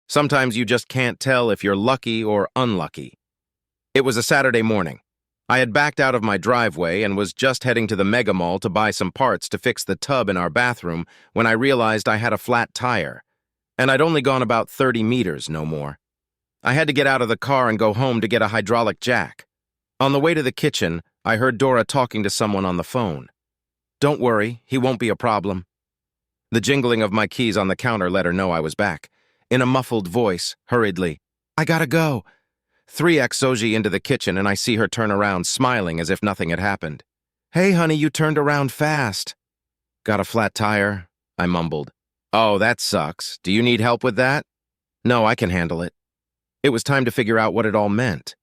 Sometimes you just can't tell if you're lucky or unlucky. It was a Saturday morning. I had backed out of my driveway and was just heading to the mega mall to buy some parts to fix the tub in our bathroom when I realized I had a flat tire. And I'd only gone about 30 meters, no more. I had to get out of the car and go home to get a hydraulic jack. On the way to the kitchen, I heard Dora talking to someone on the phone. "Don't worry, he won't be a problem." The jingling of my keys on the counter let her know I was back. In a muffled voice, hurriedly, "I gotta go." 3x Soji into the kitchen and I see her turn around, smiling as if nothing had happened. "Hey, honey, you turned around fast." "Got a flat tire," I mumbled. "Oh, that sucks. Do you need help with that?" "No, I can handle it." It was time to figure out what it all meant.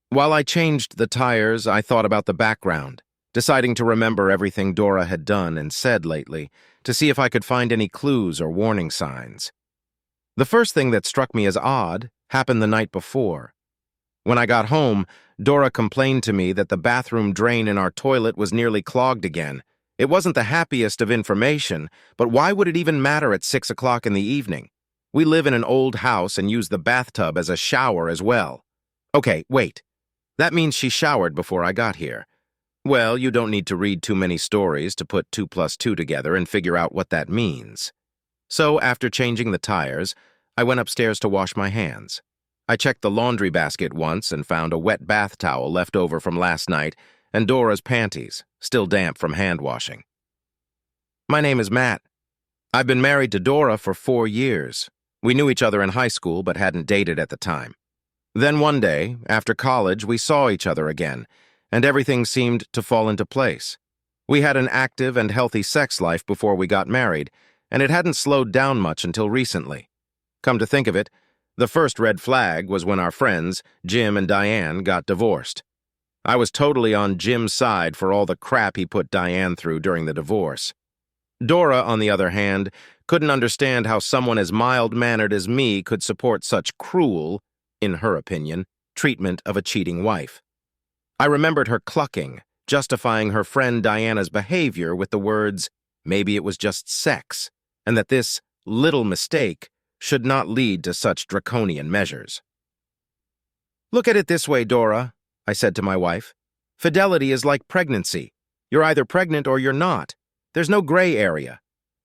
While I changed the tires, I thought about the background, deciding to remember everything Dora had done and said lately, to see if I could find any clues or warning signs. The first thing that struck me as odd happened the night before. When I got home, Dora complained to me that the bathroom drain in our toilet was nearly clogged again. It wasn't the happiest of information, but why would it even matter at 6 o'clock in the evening? We live in an old house and use the bathtub as a shower as well. Okay, wait. That means she showered before I got here. Well, you don't need to read too many stories to put 2 plus 2 together and figure out what that means. So, after changing the tires, I went upstairs to wash my hands. I checked the laundry basket once and found a wet bath towel left over from last night and Dora's panties, still damp from hand washing. My name is Matt. I've been married to Dora for 4 years. We knew each other in high school but hadn't dated at the time. Then one day, after college, we saw each other again, and everything seemed to fall into place. We had an active and healthy sex life before we got married, and it hadn't slowed down much until recently. Come to think of it, the first red flag was when our friends, Jim and Diane, got divorced. I was totally on Jim's side for all the crap he put Diane through during the divorce. Dora, on the other hand, couldn't understand how someone as mild-mannered as me could support such cruel, in her opinion, treatment of a cheating wife. I remembered her clucking, justifying her friend Diana's behavior with the words, maybe it was just sex, and that this little mistake should not lead to such draconian measures. "Look at it this way, Dora," I said to my wife. "Fidelity is like pregnancy. You're either pregnant or you're not. There's no gray area.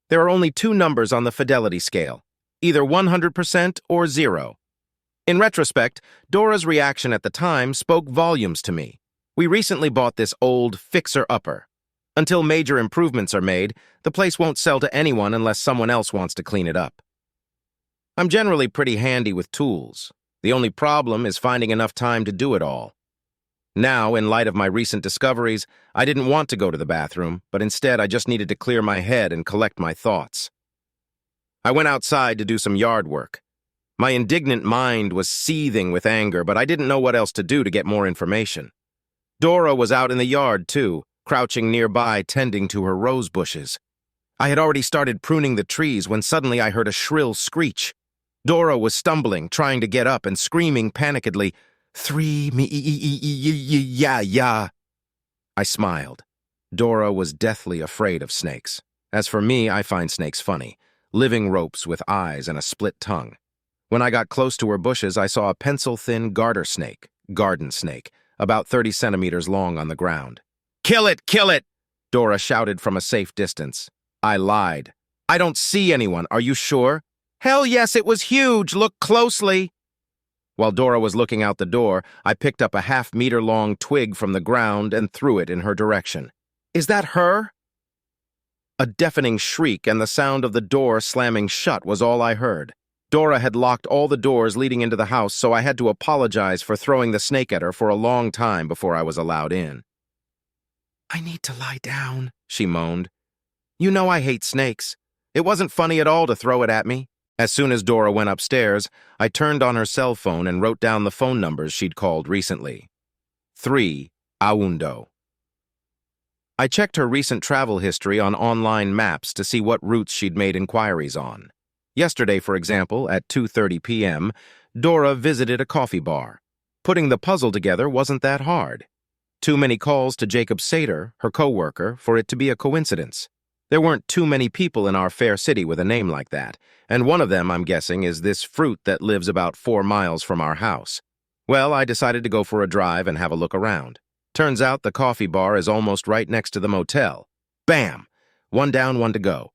There are only 2 numbers on the fidelity scale, either 100% or 0. In retrospect, Dora's reaction at the time spoke volumes to me. We recently bought this old fixer-upper. Until major improvements are made, the place won't sell to anyone unless someone else wants to clean it up. I'm generally pretty handy with tools. The only problem is finding enough time to do it all. Now, in light of my recent discoveries, I didn't want to go to the bathroom, but instead I just needed to clear my head and collect my thoughts. I went outside to do some yard work. My indignant mind was seething with anger, but I didn't know what else to do to get more information. Dora was out in the yard, too, crouching nearby, tending to her rose bushes. I had already started pruning the trees when suddenly I heard a shrill screech. Dora was stumbling, trying to get up and screaming panikedly, "3 me yeah." I smiled. Dora was deathly afraid of snakes. As for me, I find snakes funny, living ropes with eyes and a split tongue. When I got close to her bushes, I saw a pencil-thin garter snake, garden snake, about 30 centimeters long on the ground. "Kill it! Kill it!" Dora shouted from a safe distance. I lied. "I don't see anyone. Are you sure?" "Hell yes, it was huge. Look closely." While Dora was looking out the door, I picked up a half-meter-long twig from the ground and threw it in her direction. "Is that her?" A deafening shriek and the sound of the door slamming shut was all I heard. Dora had locked all the doors leading into the house, so I had to apologize for throwing the snake at her for a long time before I was allowed in. "I need to lie down," she moaned. "You know I hate snakes. It wasn't funny at all to throw it at me." As soon as Dora went upstairs, I turned on her cell phone and wrote down the phone numbers she'd called recently. 3 Aundo. I checked her recent travel history on online maps to see what routes she'd made inquiries on. Yesterday, for example, at 2:30 p.m., Dora visited a coffee bar. Putting the puzzle together wasn't that hard. Too many calls to Jacob Sater, her co-worker, for it to be a coincidence. There weren't too many people in our fair city with a name like that, and one of them, I'm guessing, is this fruit that lives about 4 miles from our house. Well, I decided to go for a drive and have a look around. Turns out the coffee bar is almost right next to the motel. Bam! One down, one to go.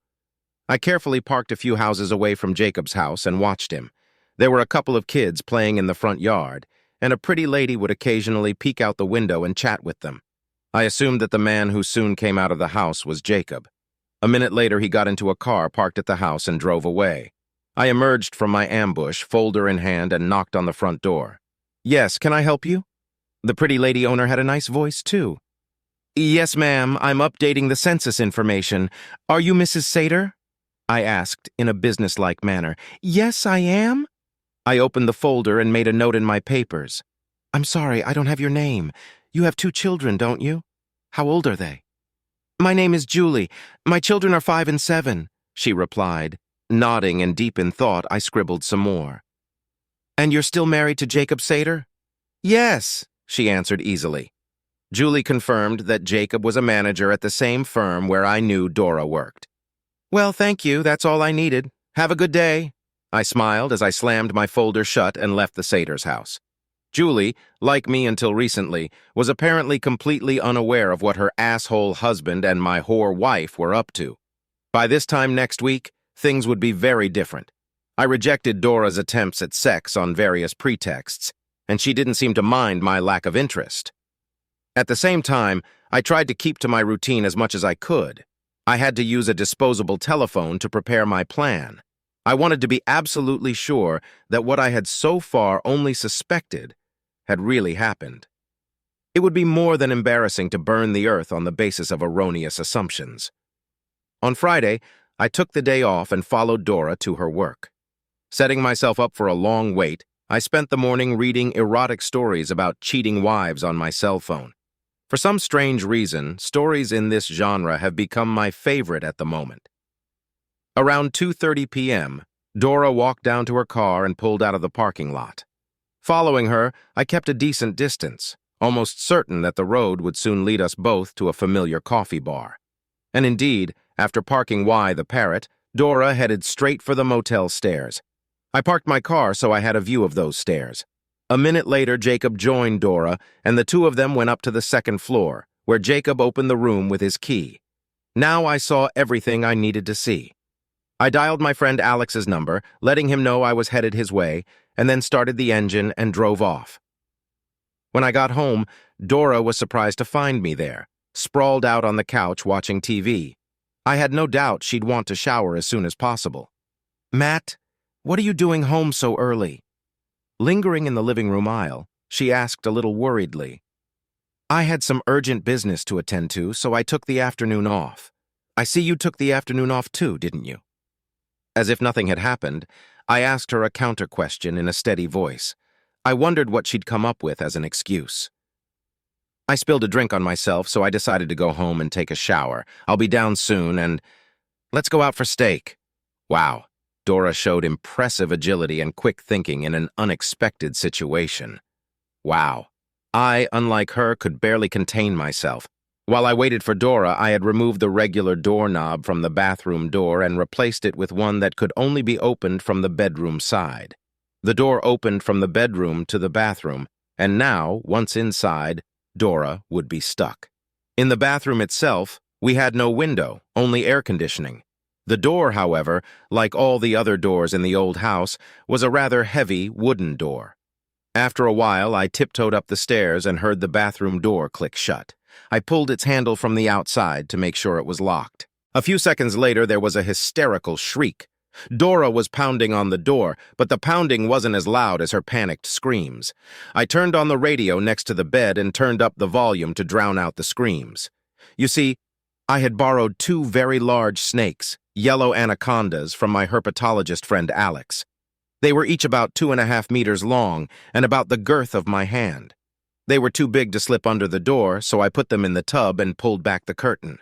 I carefully parked a few houses away from Jacob's house and watched him. There were a couple of kids playing in the front yard, and a pretty lady would occasionally peek out the window and chat with them. I assumed that the man who soon came out of the house was Jacob. A minute later, he got into a car parked at the house and drove away. I emerged from my ambush, folder in hand, and knocked on the front door. "Yes, can I help you?" The pretty lady owner had a nice voice, too. "Yes, ma'am, I'm updating the census information. Are you Mrs. Sater?" I asked in a businesslike manner. "Yes, I am." I opened the folder and made a note in my papers. "I'm sorry, I don't have your name. You have 2 children, don't you? How old are they?" "My name is Julie. My children are 5 and 7, she replied. Nodding and deep in thought, I scribbled some more. "And you're still married to Jacob Sater?" "Yes," she answered easily. Julie confirmed that Jacob was a manager at the same firm where I knew Dora worked. "Well, thank you. That's all I needed. Have a good day." I smiled as I slammed my folder shut and left the Sater's house. Julie, like me until recently, was apparently completely unaware of what her asshole husband and my whore wife were up to. By this time next week, things would be very different. I rejected Dora's attempts at sex on various pretexts, and she didn't seem to mind my lack of interest. At the same time, I tried to keep to my routine as much as I could. I had to use a disposable telephone to prepare my plan. I wanted to be absolutely sure that what I had so far only suspected had really happened. It would be more than embarrassing to burn the earth on the basis of erroneous assumptions. On Friday, I took the day off and followed Dora to her work. Setting myself up for a long wait, I spent the morning reading erotic stories about cheating wives on my cell phone. For some strange reason, stories in this genre have become my favorite at the moment. Around 2:30 p.m., Dora walked down to her car and pulled out of the parking lot. Following her, I kept a decent distance, almost certain that the road would soon lead us both to a familiar coffee bar. And indeed, after parking the parrot, Dora headed straight for the motel stairs. I parked my car so I had a view of those stairs. A minute later, Jacob joined Dora, and the two of them went up to the second floor, where Jacob opened the room with his key. Now I saw everything I needed to see. I dialed my friend Alex's number, letting him know I was headed his way, and then started the engine and drove off. When I got home, Dora was surprised to find me there, sprawled out on the couch watching TV. I had no doubt she'd want to shower as soon as possible. "Matt, what are you doing home so early?" Lingering in the living room aisle, she asked a little worriedly. "I had some urgent business to attend to, so I took the afternoon off. I see you took the afternoon off too, didn't you?" As if nothing had happened, I asked her a counter-question in a steady voice. I wondered what she'd come up with as an excuse. "I spilled a drink on myself, so I decided to go home and take a shower. I'll be down soon, and let's go out for steak." Wow, Dora showed impressive agility and quick thinking in an unexpected situation. Wow. I, unlike her, could barely contain myself. While I waited for Dora, I had removed the regular doorknob from the bathroom door and replaced it with one that could only be opened from the bedroom side. The door opened from the bedroom to the bathroom, and now, once inside, Dora would be stuck. In the bathroom itself, we had no window, only air conditioning. The door, however, like all the other doors in the old house, was a rather heavy wooden door. After a while, I tiptoed up the stairs and heard the bathroom door click shut. I pulled its handle from the outside to make sure it was locked. A few seconds later, there was a hysterical shriek. Dora was pounding on the door, but the pounding wasn't as loud as her panicked screams. I turned on the radio next to the bed and turned up the volume to drown out the screams. You see, I had borrowed 2 very large snakes, yellow anacondas, from my herpetologist friend Alex. They were each about 2.5 meters long and about the girth of my hand. They were too big to slip under the door, so I put them in the tub and pulled back the curtain.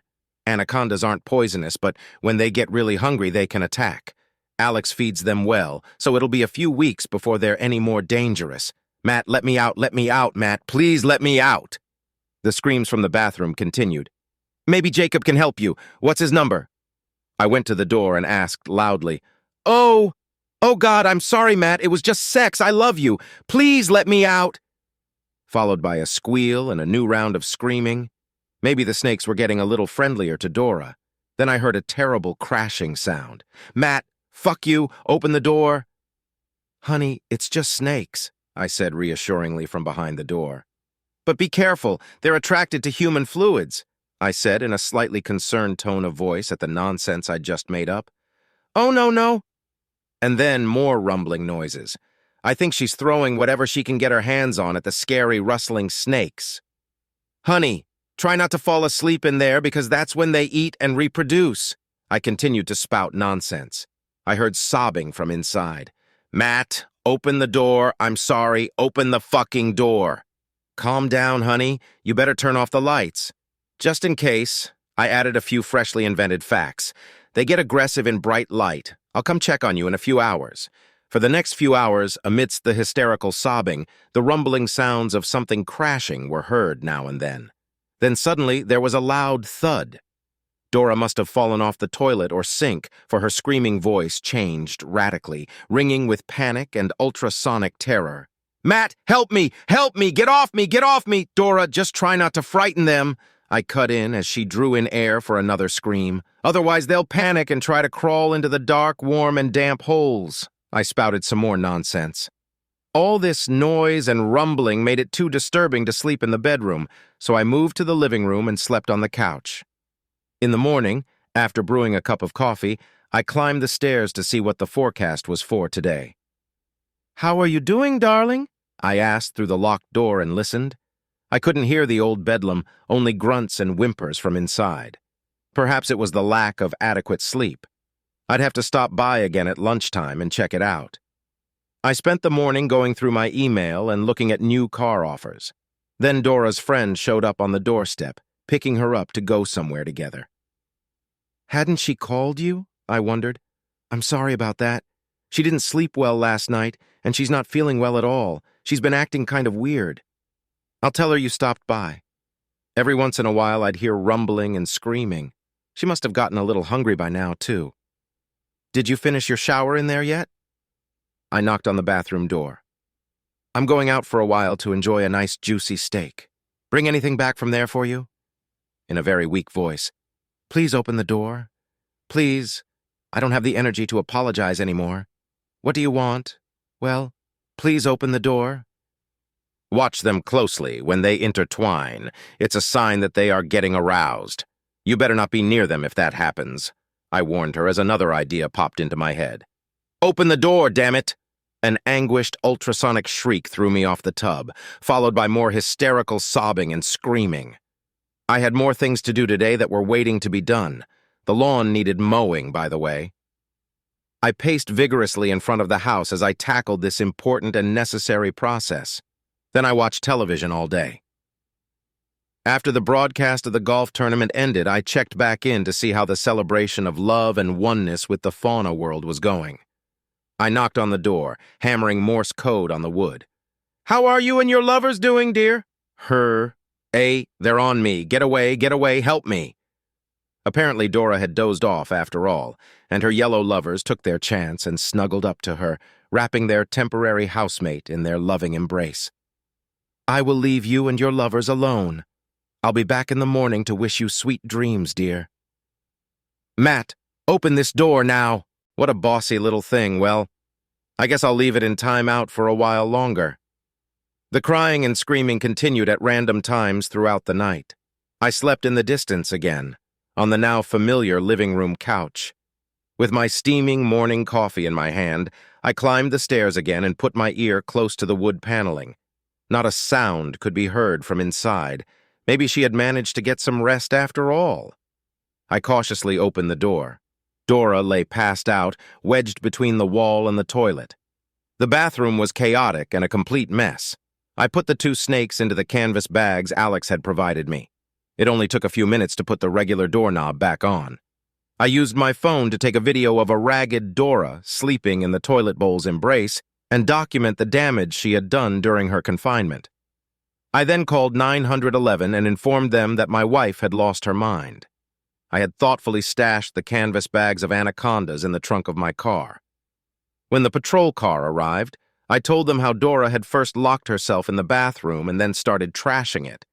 Anacondas aren't poisonous, but when they get really hungry, they can attack. Alex feeds them well, so it'll be a few weeks before they're any more dangerous. "Matt, let me out, Matt, please let me out." The screams from the bathroom continued. "Maybe Jacob can help you. What's his number?" I went to the door and asked loudly, "Oh, oh God, I'm sorry, Matt. It was just sex. I love you. Please let me out." Followed by a squeal and a new round of screaming. Maybe the snakes were getting a little friendlier to Dora. Then I heard a terrible crashing sound. "Matt, fuck you. Open the door." "Honey, it's just snakes," I said reassuringly from behind the door. "But be careful. They're attracted to human fluids," I said in a slightly concerned tone of voice at the nonsense I'd just made up. "Oh, no, no." And then more rumbling noises. I think she's throwing whatever she can get her hands on at the scary, rustling snakes. "Honey, try not to fall asleep in there because that's when they eat and reproduce." I continued to spout nonsense. I heard sobbing from inside. "Matt, open the door. I'm sorry. Open the fucking door." "Calm down, honey. You better turn off the lights." Just in case, I added a few freshly invented facts. "They get aggressive in bright light. I'll come check on you in a few hours." For the next few hours, amidst the hysterical sobbing, the rumbling sounds of something crashing were heard now and then. Then suddenly, there was a loud thud. Dora must have fallen off the toilet or sink, for her screaming voice changed radically, ringing with panic and ultrasonic terror. "Matt, help me! Help me! Get off me! Get off me! Dora, just try not to frighten them," I cut in as she drew in air for another scream. "Otherwise, they'll panic and try to crawl into the dark, warm, and damp holes." I spouted some more nonsense. All this noise and rumbling made it too disturbing to sleep in the bedroom, so I moved to the living room and slept on the couch. In the morning, after brewing a cup of coffee, I climbed the stairs to see what the forecast was for today. "How are you doing, darling?" I asked through the locked door and listened. I couldn't hear the old bedlam, only grunts and whimpers from inside. Perhaps it was the lack of adequate sleep. I'd have to stop by again at lunchtime and check it out. I spent the morning going through my email and looking at new car offers. Then Dora's friend showed up on the doorstep, picking her up to go somewhere together. "Hadn't she called you?" I wondered. "I'm sorry about that. She didn't sleep well last night, and she's not feeling well at all. She's been acting kind of weird." "I'll tell her you stopped by." Every once in a while, I'd hear rumbling and screaming. She must have gotten a little hungry by now, too. "Did you finish your shower in there yet?" I knocked on the bathroom door. "I'm going out for a while to enjoy a nice juicy steak. Bring anything back from there for you?" In a very weak voice. "Please open the door. Please. I don't have the energy to apologize anymore. What do you want? Well, please open the door." "Watch them closely when they intertwine. It's a sign that they are getting aroused. You better not be near them if that happens," I warned her as another idea popped into my head. "Open the door, damn it!" An anguished ultrasonic shriek threw me off the tub, followed by more hysterical sobbing and screaming. I had more things to do today that were waiting to be done. The lawn needed mowing, by the way. I paced vigorously in front of the house as I tackled this important and necessary process. Then I watched television all day. After the broadcast of the golf tournament ended, I checked back in to see how the celebration of love and oneness with the fauna world was going. I knocked on the door, hammering Morse code on the wood. "How are you and your lovers doing, dear?" "Her. They're on me. Get away, help me." Apparently Dora had dozed off after all, and her yellow lovers took their chance and snuggled up to her, wrapping their temporary housemate in their loving embrace. "I will leave you and your lovers alone. I'll be back in the morning to wish you sweet dreams, dear." "Matt, open this door now." What a bossy little thing. Well, I guess I'll leave it in timeout for a while longer. The crying and screaming continued at random times throughout the night. I slept in the distance again, on the now familiar living room couch. With my steaming morning coffee in my hand, I climbed the stairs again and put my ear close to the wood paneling. Not a sound could be heard from inside. Maybe she had managed to get some rest after all. I cautiously opened the door. Dora lay passed out, wedged between the wall and the toilet. The bathroom was chaotic and a complete mess. I put the 2 snakes into the canvas bags Alex had provided me. It only took a few minutes to put the regular doorknob back on. I used my phone to take a video of a ragged Dora sleeping in the toilet bowl's embrace and document the damage she had done during her confinement. I then called 911 and informed them that my wife had lost her mind. I had thoughtfully stashed the canvas bags of anacondas in the trunk of my car. When the patrol car arrived, I told them how Dora had first locked herself in the bathroom and then started trashing it.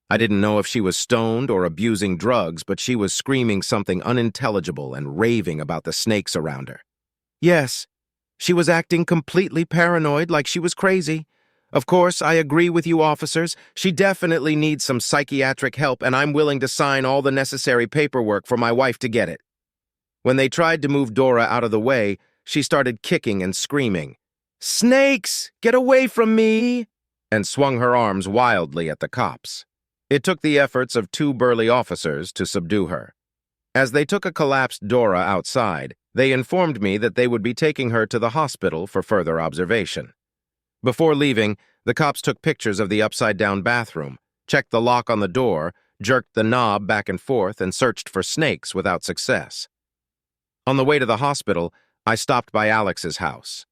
I didn't know if she was stoned or abusing drugs, but she was screaming something unintelligible and raving about the snakes around her. Yes, she was acting completely paranoid, like she was crazy. Of course, I agree with you officers. She definitely needs some psychiatric help, and I'm willing to sign all the necessary paperwork for my wife to get it. When they tried to move Dora out of the way, she started kicking and screaming, "Snakes! Get away from me!" and swung her arms wildly at the cops. It took the efforts of 2 burly officers to subdue her. As they took a collapsed Dora outside, they informed me that they would be taking her to the hospital for further observation. Before leaving, the cops took pictures of the upside-down bathroom, checked the lock on the door, jerked the knob back and forth, and searched for snakes without success. On the way to the hospital, I stopped by Alex's house.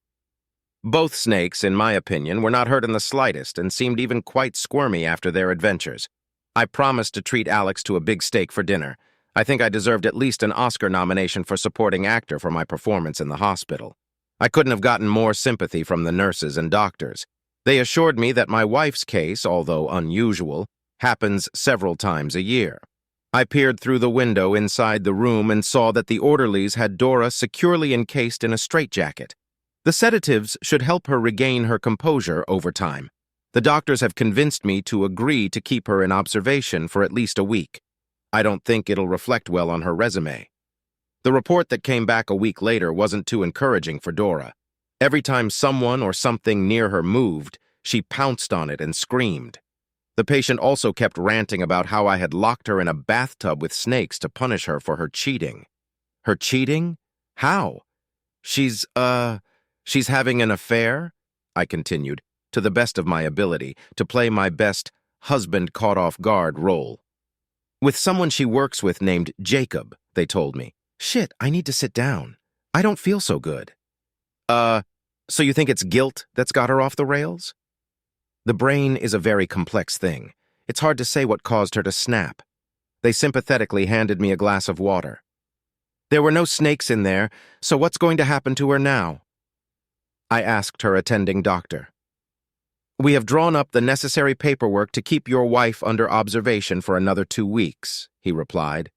Both snakes, in my opinion, were not hurt in the slightest and seemed even quite squirmy after their adventures. I promised to treat Alex to a big steak for dinner. I think I deserved at least an Oscar nomination for supporting actor for my performance in the hospital. I couldn't have gotten more sympathy from the nurses and doctors. They assured me that my wife's case, although unusual, happens several times a year. I peered through the window inside the room and saw that the orderlies had Dora securely encased in a straitjacket. The sedatives should help her regain her composure over time. The doctors have convinced me to agree to keep her in observation for at least a week. I don't think it'll reflect well on her resume. The report that came back a week later wasn't too encouraging for Dora. Every time someone or something near her moved, she pounced on it and screamed. The patient also kept ranting about how I had locked her in a bathtub with snakes to punish her for her cheating. Her cheating? How? She's having an affair? I continued, to the best of my ability, to play my best husband-caught-off-guard role. With someone she works with named Jacob, they told me. Shit, I need to sit down. I don't feel so good. So you think it's guilt that's got her off the rails? The brain is a very complex thing. It's hard to say what caused her to snap. They sympathetically handed me a glass of water. There were no snakes in there, so what's going to happen to her now? I asked her attending doctor. We have drawn up the necessary paperwork to keep your wife under observation for another 2 weeks, he replied.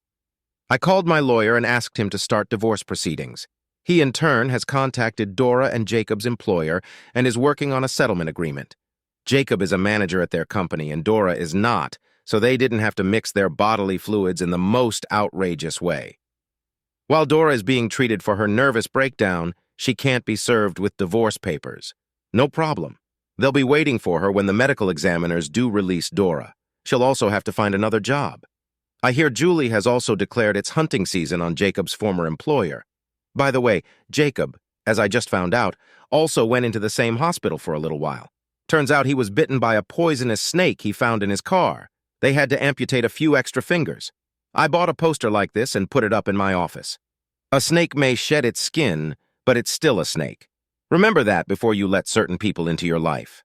I called my lawyer and asked him to start divorce proceedings. He, in turn, has contacted Dora and Jacob's employer and is working on a settlement agreement. Jacob is a manager at their company and Dora is not, so they didn't have to mix their bodily fluids in the most outrageous way. While Dora is being treated for her nervous breakdown, she can't be served with divorce papers. No problem. They'll be waiting for her when the medical examiners do release Dora. She'll also have to find another job. I hear Julie has also declared it's hunting season on Jacob's former employer. By the way, Jacob, as I just found out, also went into the same hospital for a little while. Turns out he was bitten by a poisonous snake he found in his car. They had to amputate a few extra fingers. I bought a poster like this and put it up in my office. A snake may shed its skin, but it's still a snake. Remember that before you let certain people into your life.